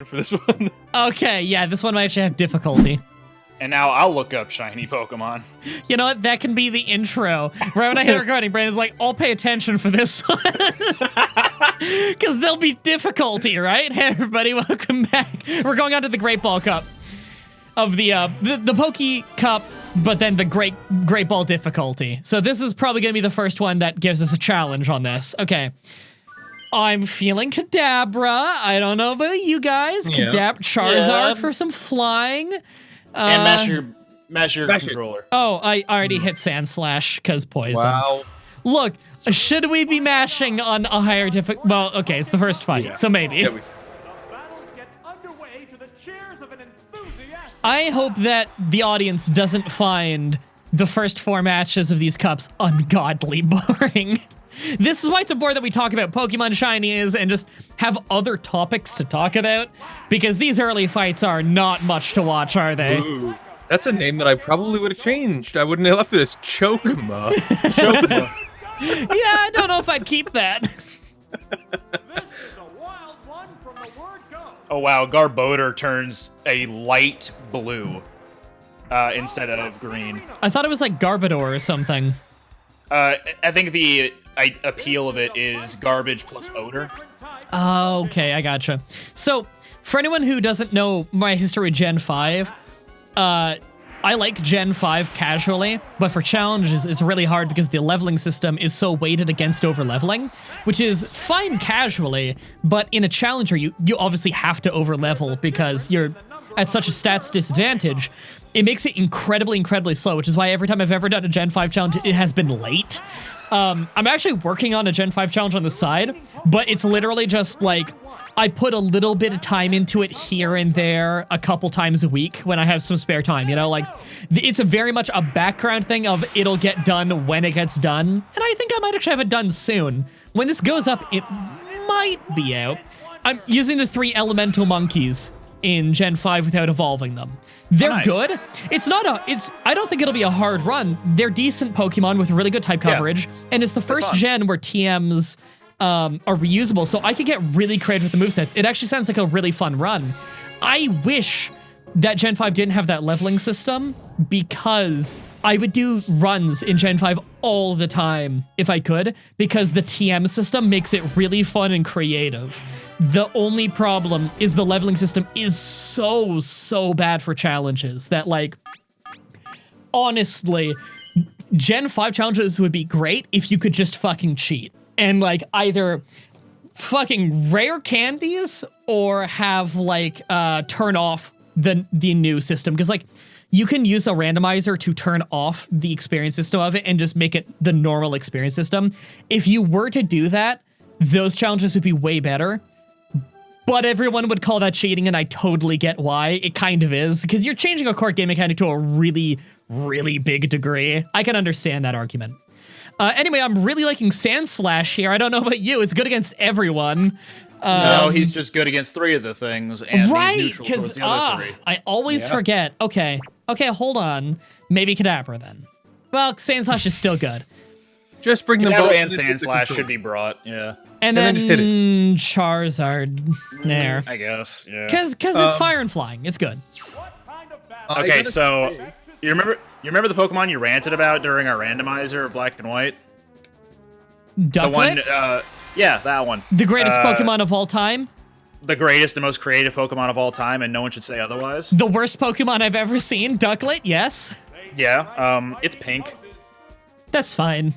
for this one. Okay, yeah, this one might actually have difficulty. And now I'll look up shiny Pokemon. You know what? That can be the intro. Right when I hit recording, Brandon's like, I'll pay attention for this one. Because there'll be difficulty, right? Hey, everybody, welcome back. We're going on to the Greatball Cup of the Poke Cup, but then the Greatball difficulty. So this is probably going to be the first one that gives us a challenge on this. Okay. I'm feeling Kadabra. I don't know about you guys. Yeah. Charizard for some flying. And mash your controller. Oh, I already hit Sand Slash because poison. Wow. Look, should we be mashing on a higher difficulty? Well, okay, it's the first fight, so maybe. Yeah, I hope that the audience doesn't find the first 4 matches of these cups ungodly boring. This is why it's important that we talk about Pokemon Shinies and just have other topics to talk about, because these early fights are not much to watch, are they? Ooh, that's a name that I probably would have changed. I wouldn't have left it as Chokma. Chokma. Yeah, I don't know if I'd keep that. Oh wow, Garbodor turns a light blue instead of green. I thought it was like Garbodor or something. I think the appeal of it is garbage plus odor. Oh, okay, I gotcha. So, for anyone who doesn't know my history with Gen 5, I like Gen 5 casually, but for challenges, it's really hard because the leveling system is so weighted against over-leveling, which is fine casually, but in a challenger, you obviously have to over-level because you're at such a stats disadvantage. It makes it incredibly, incredibly slow, which is why every time I've ever done a Gen 5 challenge, it has been late. I'm actually working on a Gen 5 challenge on the side, but it's literally just like, I put a little bit of time into it here and there a couple times a week when I have some spare time, you know? Like, it's a very much a background thing of it'll get done when it gets done, and I think I might actually have it done soon. When this goes up, it might be out. I'm using the 3 elemental monkeys in Gen 5 without evolving them. They're nice. good. I don't think it'll be a hard run. They're decent Pokemon with really good type coverage, and it's the first gen where TMs are reusable, so I could get really creative with the movesets. It actually sounds like a really fun run. I wish that Gen 5 didn't have that leveling system, because I would do runs in Gen 5 all the time if I could, because the TM system makes it really fun and creative. The only problem is the leveling system is so bad for challenges that, like, honestly, Gen 5 challenges would be great if you could just fucking cheat and, like, either fucking rare candies or have, like, turn off the new system. Because, like, you can use a randomizer to turn off the experience system of it and just make it the normal experience system. If you were to do that, those challenges would be way better. But everyone would call that cheating, and I totally get why. It kind of is, because you're changing a core game mechanic to a really, really big degree. I can understand that argument. Anyway, I'm really liking Sand Slash here. I don't know about you. It's good against everyone. No, he's just good against 3 of the things, and he's neutral towards the other 3. I always forget. Okay, hold on. Maybe Kadabra then. Well, Sand Slash is still good. Just bring them Kadabra both. and Sand Slash should be brought, yeah. And then hit it. Charizard there. I guess, yeah. Because it's fire and flying. It's good. Okay, so you remember the Pokemon you ranted about during our randomizer of Black and White? Ducklet? The one, yeah, that one. The greatest Pokemon of all time? The greatest and most creative Pokemon of all time, and no one should say otherwise. The worst Pokemon I've ever seen? Ducklet? Yes. Yeah, it's pink. That's fine.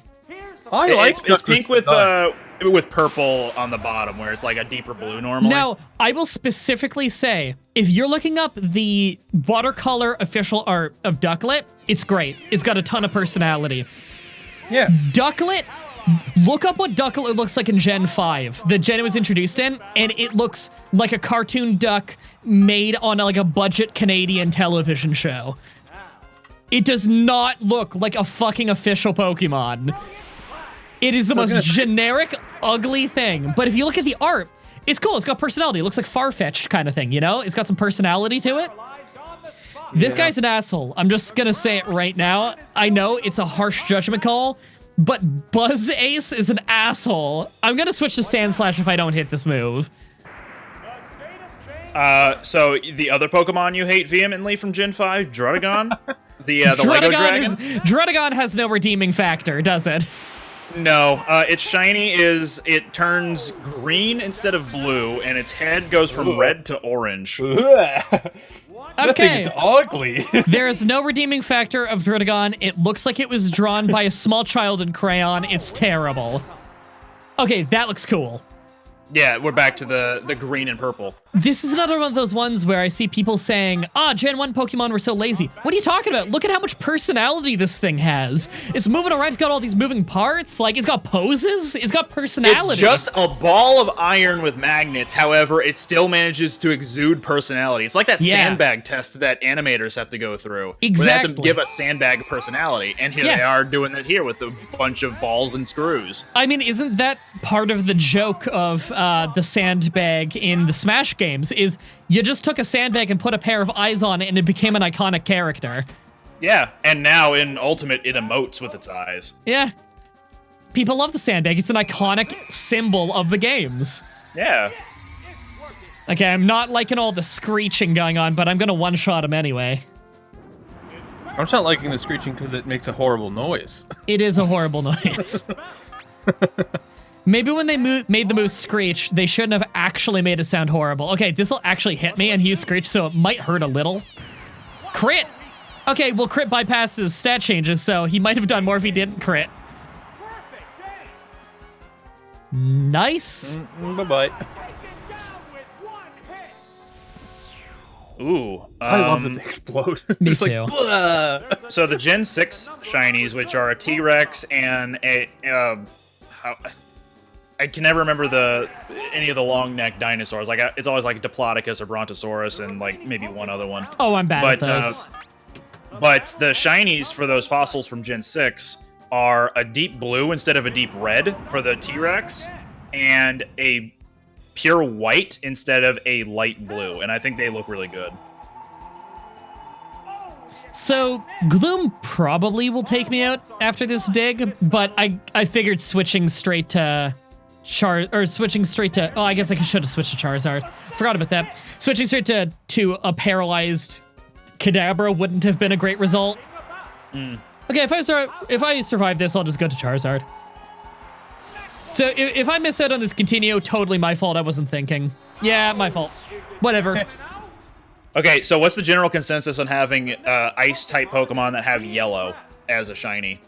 It's pink with purple on the bottom, where it's like a deeper blue normally. Now, I will specifically say, if you're looking up the watercolor official art of Ducklet, it's great. It's got a ton of personality. Yeah. Ducklet, look up what Ducklet looks like in Gen 5, the gen it was introduced in, and it looks like a cartoon duck made on like a budget Canadian television show. It does not look like a fucking official Pokemon. It is the most generic, ugly thing. But if you look at the art, it's cool. It's got personality. It looks like Farfetch'd kind of thing, you know? It's got some personality to it. This guy's an asshole. I'm just gonna say it right now. I know it's a harsh judgment call, but Buzz Ace is an asshole. I'm gonna switch to Sand Slash if I don't hit this move. So the other Pokemon you hate vehemently from Gen 5, Druddigon? The Lego Dragon? Druddigon has no redeeming factor, does it? No, its shiny it turns green instead of blue, and its head goes from red to orange. That thing is ugly. There is no redeeming factor of Druddigon. It looks like it was drawn by a small child in crayon. It's terrible. Okay, that looks cool. Yeah, we're back to the green and purple. This is another one of those ones where I see people saying, Gen 1 Pokemon were so lazy. What are you talking about? Look at how much personality this thing has. It's moving around, it's got all these moving parts, like, it's got poses, it's got personality. It's just a ball of iron with magnets, however, it still manages to exude personality. It's like that sandbag test that animators have to go through. Exactly. Where they have to give a sandbag personality, and here they are doing it here with a bunch of balls and screws. I mean, isn't that part of the joke of the sandbag in the Smash games, is you just took a sandbag and put a pair of eyes on it and it became an iconic character. Yeah, and now in Ultimate it emotes with its eyes. Yeah. People love the sandbag. It's an iconic symbol of the games. Yeah. Okay, I'm not liking all the screeching going on, but I'm gonna one-shot him anyway. I'm just not liking the screeching because it makes a horrible noise. It is a horrible noise. Maybe when they made the move Screech, they shouldn't have actually made it sound horrible. Okay, this will actually hit me, and he used Screech, so it might hurt a little. Crit! Okay, well, crit bypasses stat changes, so he might have done more if he didn't crit. Nice. Bye-bye. Ooh. I love that they explode. Me It's too. Like, So the Gen 6 shinies, which are a T-Rex and a... I can never remember any of the long neck dinosaurs. Like it's always like Diplodocus or Brontosaurus and like maybe one other one. Oh, I'm bad at this. But the shinies for those fossils from Gen 6 are a deep blue instead of a deep red for the T-Rex, and a pure white instead of a light blue. And I think they look really good. So, Gloom probably will take me out after this dig, but I figured switching straight to... oh, I guess I should have switched to Charizard. Forgot about that. Switching straight to a paralyzed Kadabra wouldn't have been a great result. Okay, if I survive this, I'll just go to Charizard. So if I miss out on this continue, totally my fault. I wasn't thinking. Yeah, my fault. Whatever. Okay, so what's the general consensus on having ice-type Pokemon that have yellow as a shiny?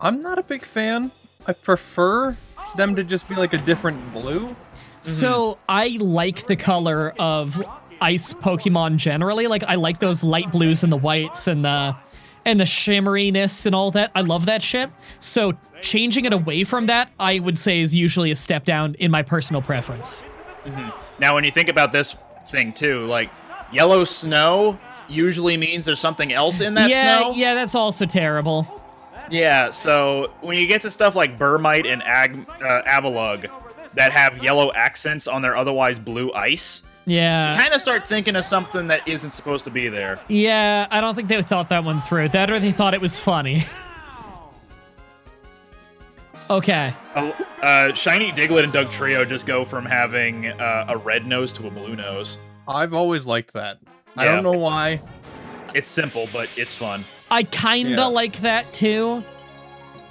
I'm not a big fan. I prefer them to just be like a different blue. So I like the color of ice Pokemon generally. Like I like those light blues and the whites and the shimmeriness and all that. I love that shit. So changing it away from that, I would say, is usually a step down in my personal preference. Now, when you think about this thing too, like yellow snow usually means there's something else in that snow. Yeah, that's also terrible. Yeah, so when you get to stuff like Burmite and Avalugg that have yellow accents on their otherwise blue ice, you kind of start thinking of something that isn't supposed to be there. Yeah, I don't think they thought that one through. That or they thought it was funny. Okay. Shiny Diglett and Dugtrio just go from having a red nose to a blue nose. I've always liked that. I don't know why. It's simple, but it's fun. I kinda like that too,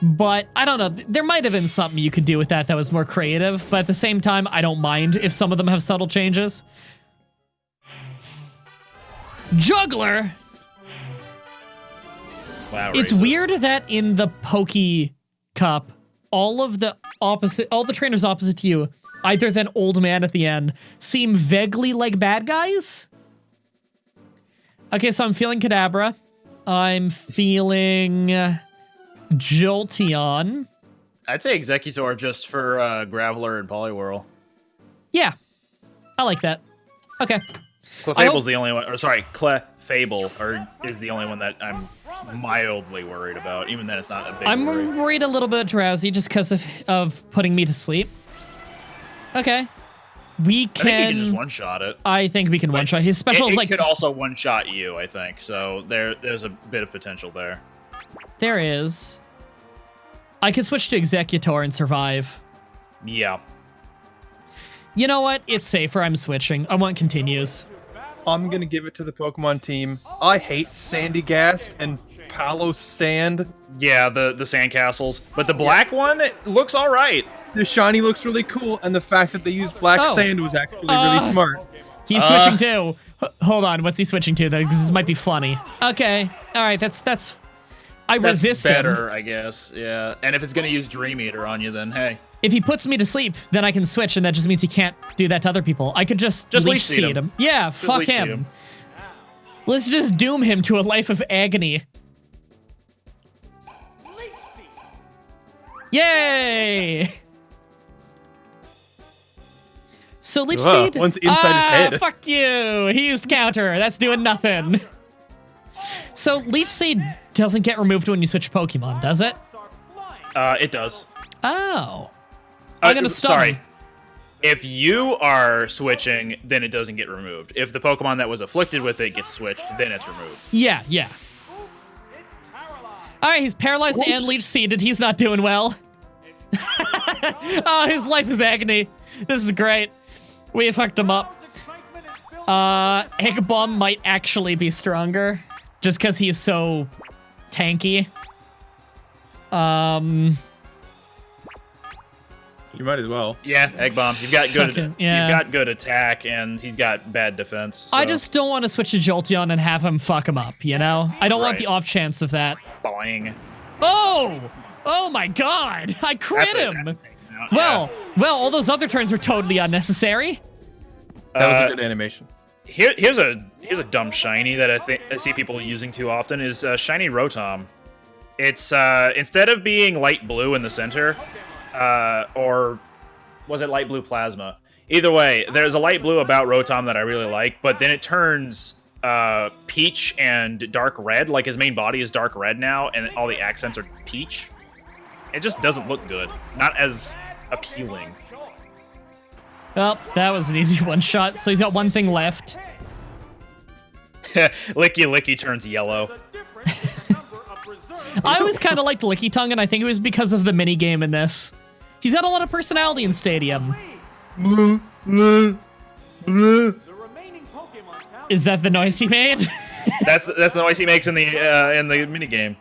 but I don't know. There might have been something you could do with that was more creative, but at the same time, I don't mind if some of them have subtle changes. Juggler! Wow, it's racist. weird that in the Poke Cup, all the trainers opposite to you, other than Old Man at the end, seem vaguely like bad guys. Okay, so I'm feeling Kadabra. I'm feeling Jolteon. I'd say Executor just for Graveler and Poliwhirl. Yeah, I like that. Okay. Clefable's the only one, or sorry, Clefable is the only one that I'm mildly worried about, even then it's not a big worry. worried a little bit drowsy just because of putting me to sleep. Okay. I think you can just one-shot it. I think we can one-shot. His special is like... It could also one-shot you, I think, so there's a bit of potential there. There is. I could switch to Executor and survive. Yeah. You know what? It's safer. I'm switching. I want continues. I'm gonna give it to the Pokemon team. I hate Sandygast and Palos Sand. Yeah, the sandcastles. But the black one looks all right. The shiny looks really cool, and the fact that they used black sand was actually really smart. He's switching too. Hold on, what's he switching to? Because this might be funny. Okay, all right, that's. I resist better, him. I guess. Yeah, and if it's gonna use Dream Eater on you, then hey. If he puts me to sleep, then I can switch, and that just means he can't do that to other people. I could just leech seed him. Yeah, fuck him. Let's just doom him to a life of agony. Yay! So Leech Seed. One's inside his head. Fuck you! He used counter. That's doing nothing. So Leech Seed doesn't get removed when you switch Pokemon, does it? It does. Oh. I'm gonna stun. Sorry. If you are switching, then it doesn't get removed. If the Pokemon that was afflicted with it gets switched, then it's removed. Yeah, yeah. All right, he's paralyzed and Leech Seeded. He's not doing well. Oh, his life is agony. This is great. We fucked him up. Egg Bomb might actually be stronger, just because he's so tanky. You might as well. Yeah, Egg Bomb. You've got good. You've got good attack, and he's got bad defense. So. I just don't want to switch to Jolteon and have him fuck him up. You know, I don't want the off chance of that. Boing. Oh! Oh my God! I crit him. Well, all those other turns were totally unnecessary. That was a good animation. Here's a dumb shiny that I see people using too often is shiny Rotom. It's instead of being light blue in the center, or was it light blue plasma? Either way, there's a light blue about Rotom that I really like, but then it turns peach and dark red. Like his main body is dark red now, and all the accents are peach. It just doesn't look good. Not as appealing. Well, that was an easy one shot. So he's got one thing left. Licky Licky turns yellow. I always kind of liked Licky Tongue, and I think it was because of the mini game in this. He's got a lot of personality in Stadium. Is that the noise he made? That's the noise he makes in the mini game.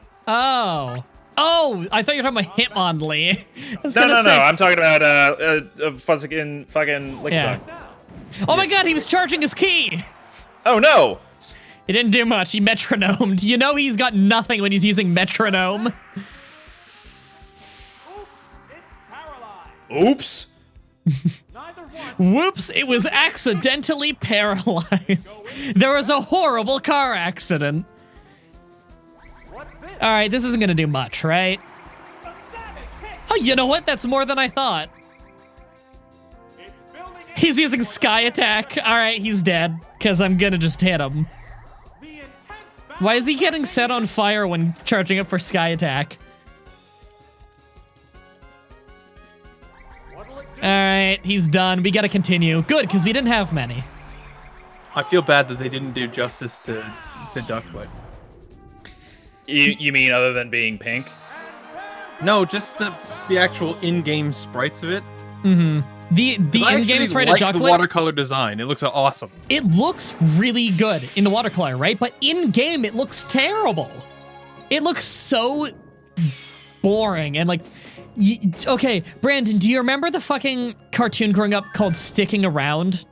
Oh, I thought you were talking about Hitmonlee. No. I'm talking about fucking Licky Tongue. Oh my God, he was charging his key. Oh no. He didn't do much. He metronomed. You know he's got nothing when he's using metronome. Oops. Whoops, it was accidentally paralyzed. There was a horrible car accident. All right, this isn't gonna do much, right? Oh, you know what? That's more than I thought. He's using Sky Attack. All right, he's dead, because I'm gonna just hit him. Why is he getting set on fire when charging up for Sky Attack? All right, he's done. We gotta continue. Good, because we didn't have many. I feel bad that they didn't do justice to Ducklet. You mean other than being pink? No, just the actual in-game sprites of it. Mm-hmm. The in-game sprite of Ducklet. The watercolor design. It looks awesome. It looks really good in the watercolor, right? But in-game, it looks terrible. It looks so boring and like. Okay, Brandon, do you remember the fucking cartoon growing up called Sticking Around?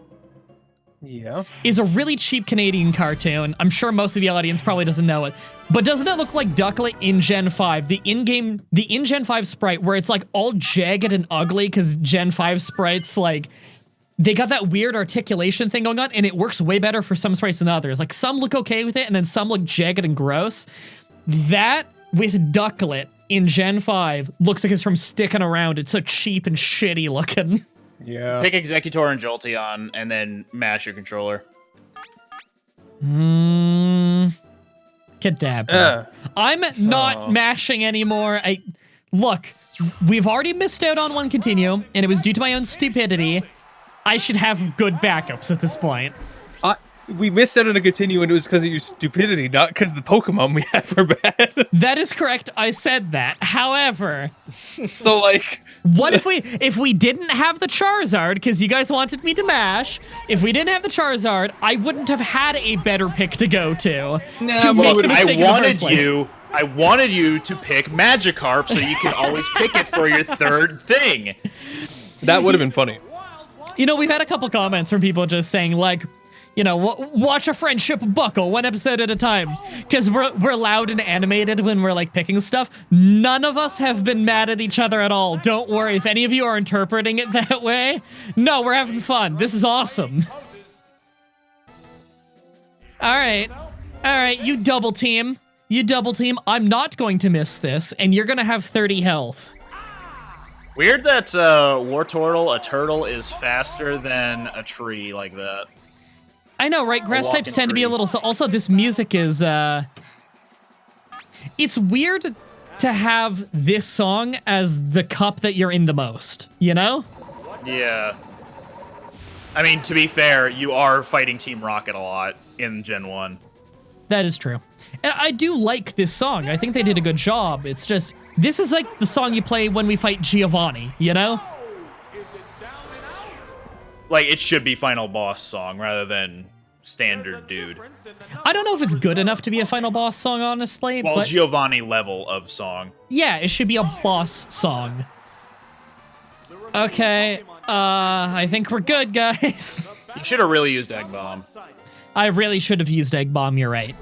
Yeah. Is a really cheap Canadian cartoon. I'm sure most of the audience probably doesn't know it. But doesn't it look like Ducklet in Gen 5? The in Gen 5 sprite where it's like all jagged and ugly because Gen 5 sprites, like, they got that weird articulation thing going on, and it works way better for some sprites than others. Like, some look okay with it, and then some look jagged and gross. That, with Ducklet in Gen 5, looks like it's from Sticking Around. It's so cheap and shitty looking. Yeah. Pick Executor and Jolteon, and then mash your controller. Kadabra. I'm not mashing anymore. Look, we've already missed out on one continue, and it was due to my own stupidity. I should have good backups at this point. we missed out on a continue, and it was because of your stupidity, not because the Pokemon we had were bad. That is correct. I said that. However, So, like... what if we didn't have the Charizard, because you guys wanted me to mash, if we didn't have the Charizard, I wouldn't have had a better pick to go to Nah, make but the mistake in the first place. I wanted you to pick Magikarp so you can always pick it for your third thing. That would have been funny. You know, we've had a couple comments from people just saying, like, you know, watch a friendship buckle 1 episode at a time. Because we're loud and animated when we're, like, picking stuff. None of us have been mad at each other at all. Don't worry if any of you are interpreting it that way. No, we're having fun. This is awesome. All right, you double team. I'm not going to miss this, and you're going to have 30 health. Weird that Wartortle, a turtle, is faster than a tree like that. I know, right? Grass types tend to be a little... Also, this music is... It's weird to have this song as the cup that you're in the most, you know? Yeah. I mean, to be fair, you are fighting Team Rocket a lot in Gen 1. That is true. And I do like this song. I think they did a good job. It's just... This is like the song you play when we fight Giovanni, you know? Like, it should be Final Boss song rather than standard dude. I don't know if it's good enough to be a final boss song, honestly, Well, but... Giovanni level of song. Yeah, it should be a boss song. Okay, I think we're good, guys. You should have really used Egg Bomb. I really should have used Egg Bomb, you're right.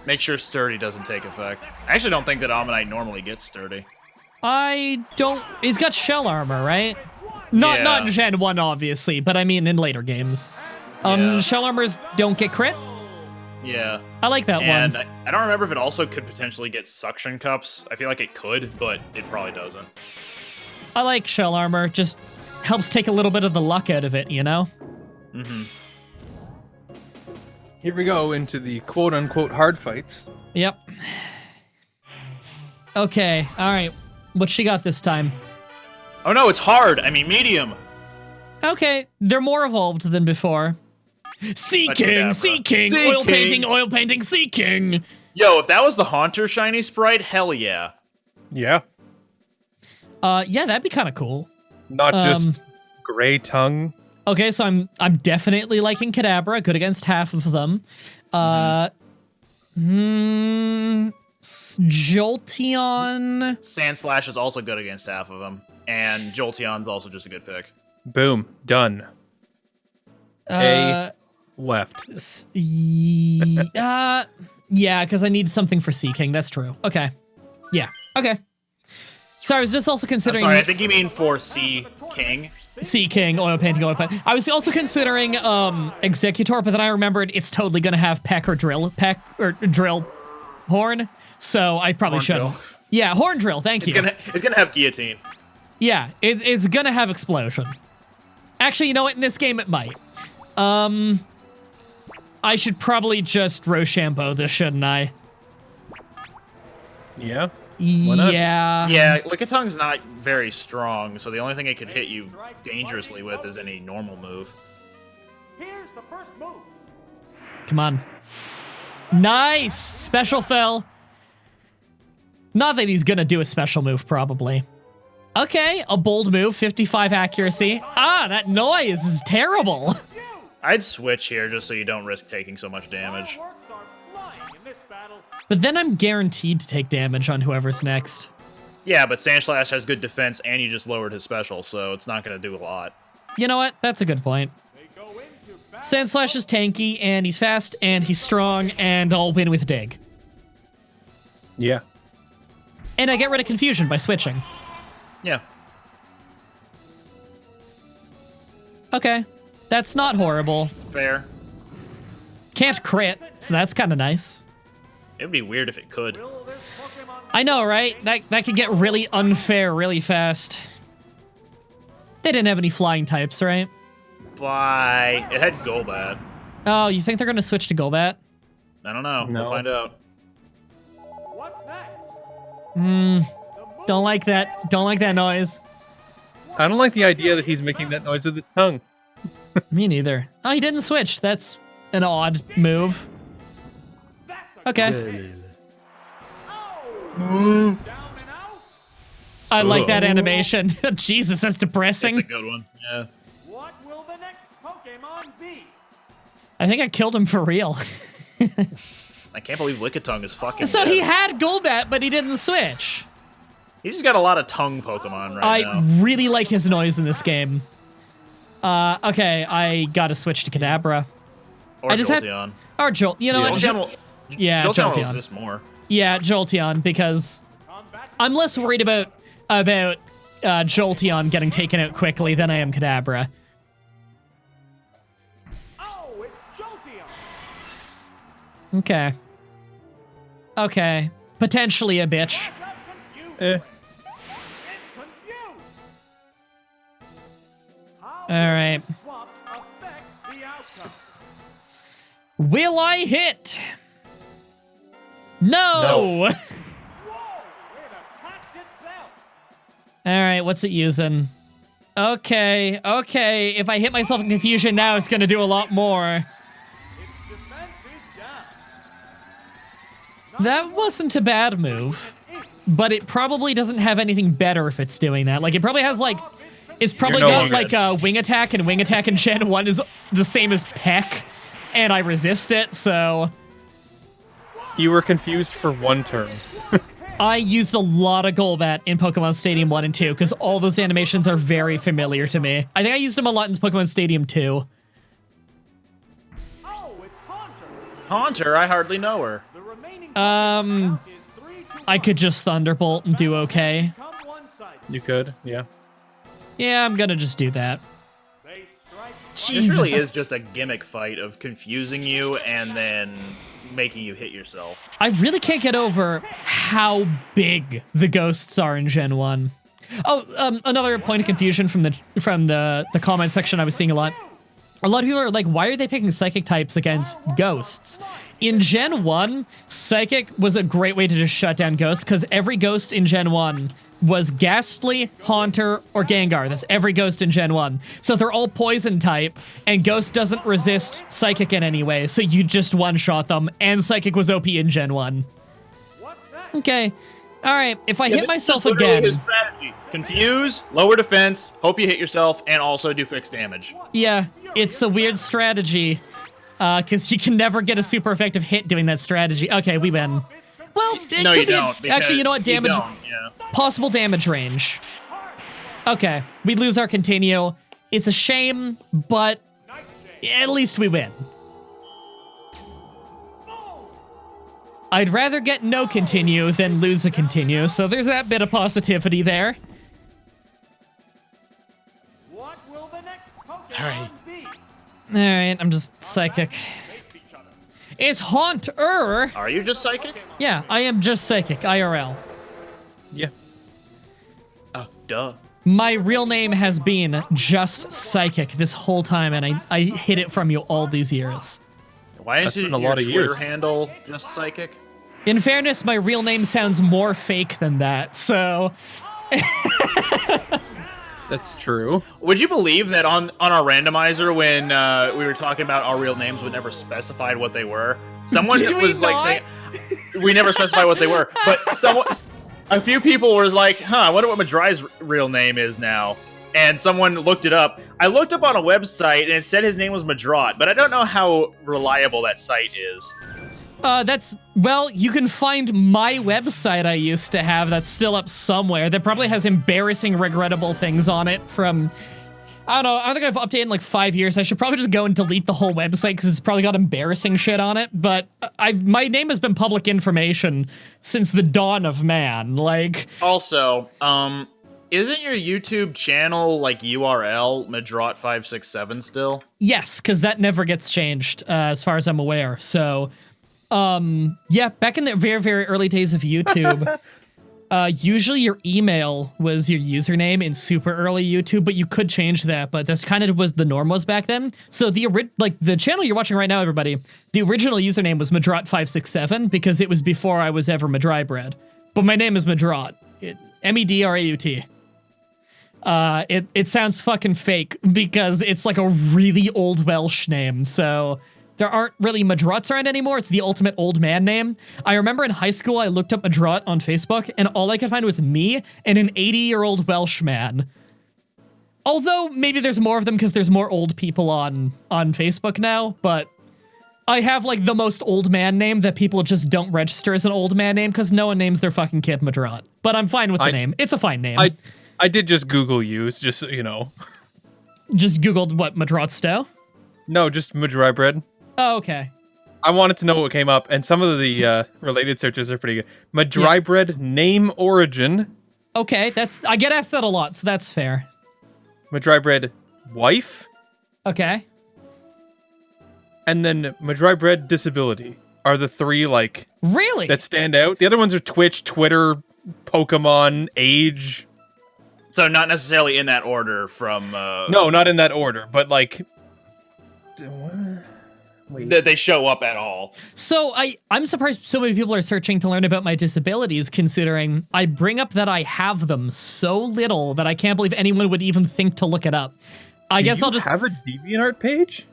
Make sure Sturdy doesn't take effect. I actually don't think that Ammonite normally gets Sturdy. I don't... He's got shell armor, right? Not in Gen 1, obviously, but I mean in later games. Yeah. Shell armors don't get crit? Yeah. I like that and one. I don't remember if it also could potentially get suction cups. I feel like it could, but it probably doesn't. I like shell armor, just helps take a little bit of the luck out of it, you know? Mm-hmm. Here we go into the quote-unquote hard fights. Yep. Okay, alright. What she got this time? Oh no, it's hard! I mean medium! Okay, they're more evolved than before. Sea King! Sea King! Oil painting, Sea King! Yo, if that was the Haunter shiny sprite, hell yeah. Yeah. Yeah, that'd be kind of cool. Not just gray tongue. Okay, so I'm definitely liking Kadabra, good against half of them. Jolteon. Sandslash is also good against half of them. And Jolteon's also just a good pick. Boom. Done. A left. Yeah, because I need something for Sea King. That's true. Okay. Yeah. Okay. Sorry, I was just also considering... I'm sorry, I think you mean for Sea King. Sea King, oil painting. I was also considering Executor, but then I remembered it's totally gonna have Peck or Drill Horn, so I probably shouldn't. Yeah, Horn Drill, thank you. It's gonna have Guillotine. Yeah, it's gonna have Explosion. Actually, you know what? In this game, it might. I should probably just Rochambeau this, shouldn't I? Yeah. Yeah. Yeah, Lickitung's not very strong, so the only thing it could hit you dangerously with is any normal move. Here's the first move. Come on. Nice! Special fell. Not that he's gonna do a special move, probably. Okay, a bold move, 55 accuracy. Ah, that noise is terrible. I'd switch here just so you don't risk taking so much damage. But then I'm guaranteed to take damage on whoever's next. Yeah, but Sandslash has good defense and you just lowered his special, so it's not going to do a lot. You know what? That's a good point. Sandslash is tanky, and he's fast, and he's strong, and I'll win with Dig. Yeah. And I get rid of confusion by switching. Yeah. Okay. That's not horrible. Fair. Can't crit, so that's kind of nice. It would be weird if it could. I know, right? That could get really unfair really fast. They didn't have any flying types, right? Bye. It had Golbat. Oh, you think they're going to switch to Golbat? I don't know. No. We'll find out. Don't like that. Don't like that noise. I don't like the idea that he's making that noise with his tongue. Me neither. Oh, he didn't switch. That's an odd move. Okay. Down and out. I like that animation. Jesus, that's It's a depressing. good one. Yeah. What will the next Pokemon be? I think I killed him for real. I can't believe Lickitung is fucking So dead. he had Golbat, but he didn't switch. He's just got a lot of tongue Pokemon right now. I really like his noise in this game. Okay, I gotta switch to Kadabra. Or I just had- Jolteon. Or Jolt. You know what? Jolteon will, Yeah, Jolteon will Jolteon. resist more. Yeah, Jolteon, because I'm less worried about Jolteon getting taken out quickly than I am Kadabra. Oh, it's Jolteon. Okay. Okay. Potentially a bitch. Eh. It's confused. How All right. will swap affect the outcome? Will I hit? No! Whoa! It attacked itself. All right, what's it using? Okay, okay. If I hit myself in confusion now, it's gonna do a lot more. Its defense is down. That wasn't a bad move, but it probably doesn't have anything better if it's doing that. Like, it probably has, like, it's probably You're no got, longer like, a Wing Attack, and Wing Attack in Gen 1 is the same as Peck, and I resist it, so... You were confused for one turn. I used a lot of Golbat in Pokemon Stadium 1 and 2, because all those animations are very familiar to me. I think I used them a lot in Pokemon Stadium 2. Oh, it's Haunter. Haunter, I hardly know her. The remaining Um, is 3 to I 1. could just Thunderbolt and do okay. Come one-sided. You could, yeah. Yeah, I'm gonna just do that. They strike. This Jesus. really is just a gimmick fight of confusing you and then making you hit yourself. I really can't get over how big the ghosts are in Gen 1. Oh, another point of confusion from the comment section I was seeing a lot. A lot of people are like, why are they picking Psychic types against ghosts? In Gen 1, Psychic was a great way to just shut down ghosts, because every ghost in Gen 1 was Ghastly, Haunter, or Gengar. That's every ghost in Gen 1. So they're all poison type, and Ghost doesn't resist Psychic in any way, so you just one-shot them, and Psychic was OP in Gen 1. What's that? Okay. Alright, if I hit This myself is literally again... his strategy. Confuse, lower defense, hope you hit yourself, and also do fixed damage. Yeah, it's a weird strategy, because you can never get a super effective hit doing that strategy. Okay, we win. Well, it No, could you be don't. actually, you know what? because Damage, you don't, yeah. possible damage range. Okay, we lose our continue. It's a shame, but at least we win. I'd rather get no continue than lose a continue, so there's that bit of positivity there. What will the next Pokemon Alright. be? Alright, I'm just psychic. Face each other. It's Haunter! Are you just psychic? Yeah, I am just psychic, IRL. Yeah. Oh, duh. My real name has been just psychic this whole time, and I hid it from you all these years. Why That's is been a your lot of Twitter years. handle just psychic? In fairness, my real name sounds more fake than that, so... That's true. Would you believe that on our randomizer when we were talking about our real names, we never specified what they were? Someone Did we was like not? saying we never specified what they were, but a few people were like, "Huh, I wonder what Mah-Dry's real name is now." And someone looked it up. I looked up on a website and it said his name was Mah-Dry, but I don't know how reliable that site is. Well, you can find my website I used to have that's still up somewhere. That probably has embarrassing, regrettable things on it from... I don't know, I don't think I've updated in like 5 years. I should probably just go and delete the whole website because it's probably got embarrassing shit on it. But my name has been public information since the dawn of man. Like, Also, isn't your YouTube channel like URL Mah-Dry-567 still? yes, because that never gets changed as far as I'm aware. So, yeah, back in the very, very early days of YouTube, usually your email was your username in super early YouTube, but you could change that, but that's kind of was the norm was back then. So the channel you're watching right now, everybody, the original username was Mah-Dry-567 because it was before I was ever Mah-Dry-Bread. But my name is Mah-Dry. Medraut. It sounds fucking fake because it's like a really old Welsh name, so there aren't really Madruts around anymore. It's the ultimate old man name. I remember in high school, I looked up Madrut on Facebook, and all I could find was me and an 80-year-old Welsh man. Although, maybe there's more of them because there's more old people on Facebook now, but I have, like, the most old man name that people just don't register as an old man name because no one names their fucking kid Madrut. But I'm fine with the name. It's a fine name. I did just Google you, just so you know. Just Googled what, Madrut Stowe? No, just Mah-Dry-Bread. Oh, okay. I wanted to know what came up, and some of the related searches are pretty good. Mah-Dry-Bread name origin. Okay, I get asked that a lot, so that's fair. Mah-Dry-Bread wife. Okay. And then Mah-Dry-Bread disability are the three, like... Really? That stand out. The other ones are Twitch, Twitter, Pokemon, age... So not necessarily in that order from... No, not in that order, but like... Wait. That they show up at all. So I'm surprised so many people are searching to learn about my disabilities, considering I bring up that I have them so little that I can't believe anyone would even think to look it up. I guess I'll just... have a DeviantArt page?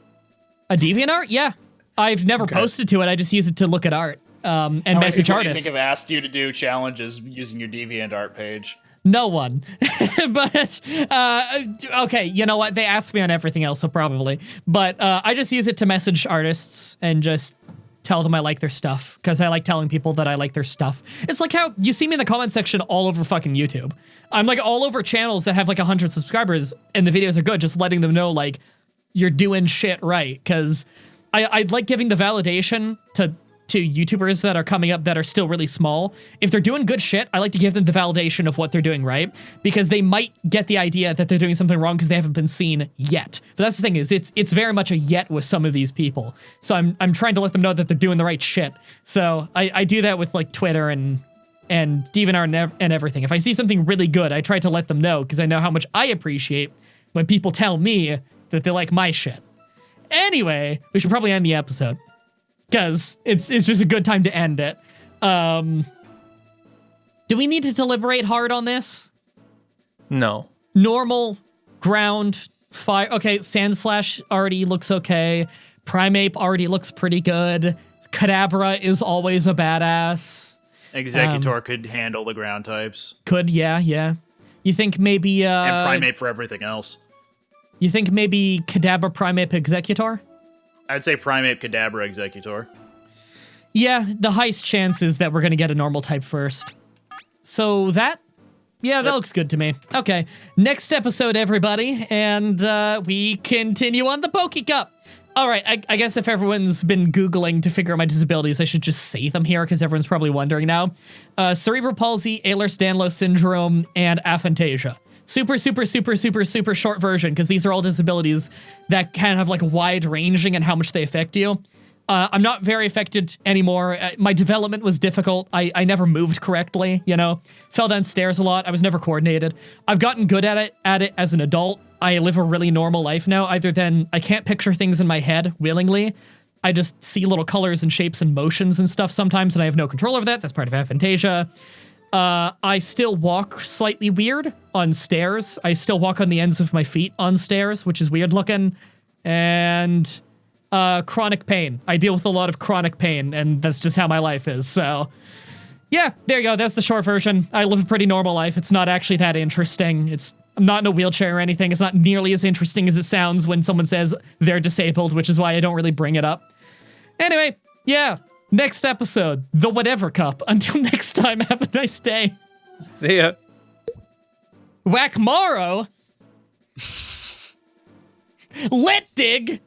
A DeviantArt? Yeah. I've never posted to it. I just use it to look at art and message How many artists. people have asked you to do challenges using your DeviantArt page? No one. But, okay, you know what? They ask me on everything else, so probably. But I just use it to message artists and just tell them I like their stuff, because I like telling people that I like their stuff. It's like how you see me in the comment section all over fucking YouTube. I'm like all over channels that have like 100 subscribers, and the videos are good, just letting them know, like, you're doing shit right, because I like giving the validation to YouTubers that are coming up that are still really small. If they're doing good shit, I like to give them the validation of what they're doing right, because they might get the idea that they're doing something wrong because they haven't been seen yet. But that's the thing, is it's very much a yet with some of these people. So I'm trying to let them know that they're doing the right shit. So I do that with like Twitter and DeviantArt and everything. If I see something really good, I try to let them know, because I know how much I appreciate when people tell me that they like my shit. Anyway, we should probably end the episode, because it's just a good time to end it. Do we need to deliberate hard on this? No. Normal, ground, fire. Okay, Sandslash already looks okay. Primeape already looks pretty good. Kadabra is always a badass. Executor could handle the ground types. Could, yeah. You think maybe... and Primeape for everything else. You think maybe Kadabra, Primeape, Executor? I'd say Primeape, Kadabra, Executor. Yeah, the highest chance is that we're gonna get a normal type first. So that looks good to me. Okay, next episode, everybody, and we continue on the Poke Cup. All right, I guess if everyone's been Googling to figure out my disabilities, I should just say them here, because everyone's probably wondering now. Cerebral palsy, Ehlers-Danlos syndrome, and aphantasia. Super short version, because these are all disabilities that can have like wide ranging and how much they affect you. I'm not very affected anymore. My development was difficult. I never moved correctly, you know? Fell downstairs a lot. I was never coordinated. I've gotten good at it as an adult. I live a really normal life now, other than I can't picture things in my head willingly. I just see little colors and shapes and motions and stuff sometimes, and I have no control over that. That's part of aphantasia. I still walk slightly weird on stairs. I still walk on the ends of my feet on stairs, which is weird looking. And chronic pain. I deal with a lot of chronic pain, and that's just how my life is. So yeah, there you go. That's the short version. I live a pretty normal life. It's not actually that interesting. I'm not in a wheelchair or anything. It's not nearly as interesting as it sounds when someone says they're disabled, which is why I don't really bring it up. Anyway, yeah. Next episode, the Whatever Cup. Until next time, have a nice day. See ya. Whack-Morrow? Let dig!